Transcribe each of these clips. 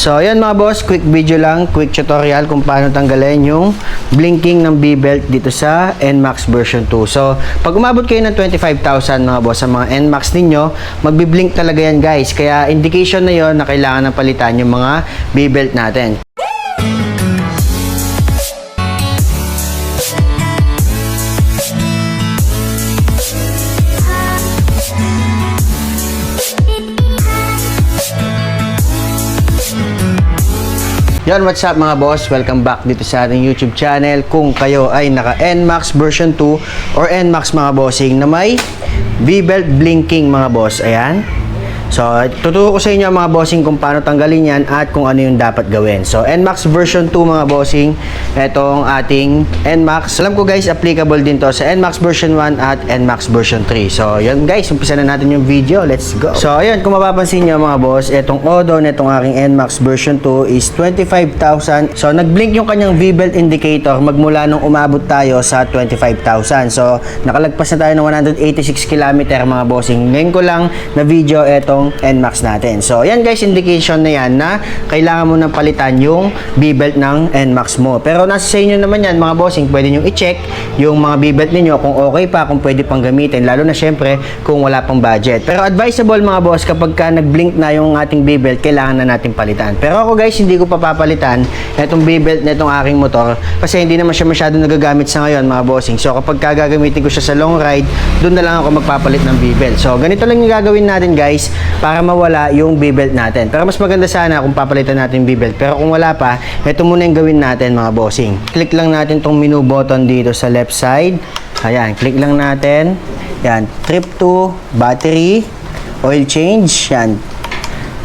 So, ayan mga boss, quick video lang, quick tutorial kung paano tanggalin yung blinking ng B-belt dito sa NMAX version 2. So, pag umabot kayo ng 25,000 mga boss sa mga NMAX ninyo, magbi-blink talaga yan guys. Kaya indication na yon na kailangan na palitan yung mga B-belt natin. Yon, what's up mga boss? Welcome back dito sa ating YouTube channel. Kung kayo ay naka NMAX version 2 or NMAX mga bossing na may V-belt blinking mga boss, ayan. So, tuturo ko sa inyo mga bossing kung paano tanggalin yan at kung ano yung dapat gawin. So, NMAX version 2 mga bossing, etong ating NMAX. Alam ko guys, applicable din to sa NMAX version 1 at NMAX version 3. So, yun guys, umpisa na natin yung video. Let's go! So, ayun, kung mapapansin nyo mga boss, etong odo netong aking NMAX version 2 is 25,000. So, nag-blink yung kanyang V-belt indicator magmula nung umabot tayo sa 25,000. So, nakalagpas na tayo ng 186 km mga bossing. Ngayon ko lang na video etong NMAX natin. So, yan guys, indication na yan na kailangan mo nang palitan yung B-belt ng NMAX mo. Pero nasa sa inyo naman yan, mga bossing, pwede nyo i-check yung mga B-belt ninyo kung okay pa, kung pwede pang gamitin, lalo na syempre kung wala pang budget. Pero advisable mga boss, kapag ka nag-blink na yung ating B-belt, kailangan na natin palitan. Pero ako guys, hindi ko pa papalitan itong B-belt na itong aking motor kasi hindi naman siya masyado nagagamit sa ngayon mga bossing. So, kapag gagamitin ko siya sa long ride, doon na lang ako magpapalit ng B-belt. So, ganito lang yung gagawin natin guys, para mawala yung B-belt natin. Pero mas maganda sana kung papalitan natin yung B-belt. Pero kung wala pa, ito muna yung gawin natin mga bossing. Click lang natin tong menu button dito sa left side. Ayan, click lang natin. Yan, trip to battery, oil change. Yan.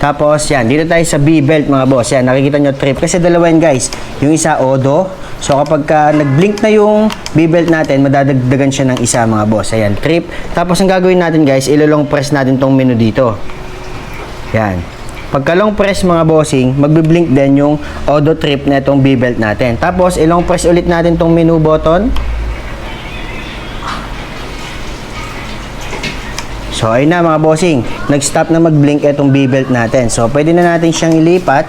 Tapos, yan, dito tayo sa B-belt mga boss. Yan, nakikita nyo trip. Kasi dalawa yan guys. Yung isa, odo. So, kapag nag-blink na yung B-belt natin, madadagdagan siya ng isa mga boss. Ayan, trip. Tapos, ang gagawin natin guys, ilolong press natin tong menu dito. Yan. Pagka long press mga bossing, magbi-blink din yung auto trip na itong B-belt natin. Tapos, ilong press ulit natin tong menu button. So, ayun na mga bossing. Nag-stop na mag-blink itong B-belt natin. So, pwede na natin siyang ilipat.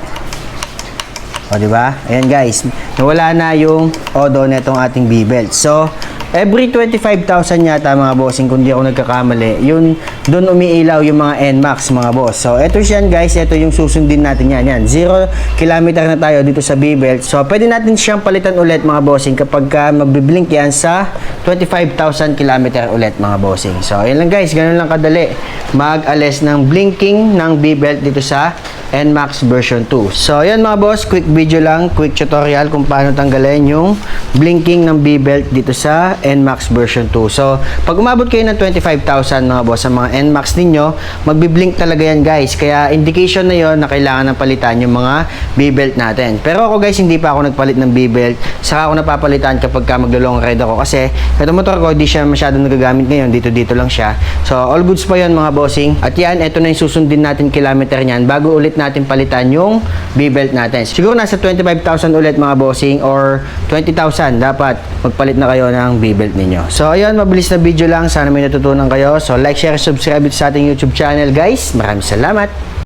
O, diba? Ayan guys. Nawala na yung auto na itong ating B-belt. So, every 25,000 yata mga bossing, kung di ako nagkakamali, yun, doon umiilaw yung mga NMAX mga boss. So, eto siyan guys, ito yung susundin natin yan. Yan, 0 kilometer na tayo dito sa B-belt. So, pwede natin siyang palitan ulit mga bossing kapag magbiblink yan sa 25,000 kilometer ulit mga bossing. So, yun lang guys, ganun lang kadali mag-alis ng blinking ng B-belt dito sa NMAX version 2. So, yan mga boss, quick video lang, quick tutorial kung paano tanggalin yung blinking ng B-belt dito sa NMAX version 2. So, pag umabot kayo ng 25,000 mga boss sa mga NMAX ninyo, magbi-blink talaga yan guys. Kaya indication na yon na kailangan na palitan yung mga B-belt natin. Pero ako guys, hindi pa ako nagpalit ng B-belt. Saka ako napapalitan kapag maglo-long ride ako kasi ito motor ko, di siya masyadong nagagamit ngayon. Dito lang siya. So, all goods pa yon mga bossing. At yan, ito na yung susundin natin kilometer niyan bago ulit natin palitan yung B-belt natin. Siguro nasa 25,000 ulit mga bossing or 20,000 dapat magpalit na kayo ng B-belt ninyo. So, ayun, mabilis na video lang. Sana may natutunan kayo. So, like, share, subscribe sa ating YouTube channel, guys. Maraming salamat.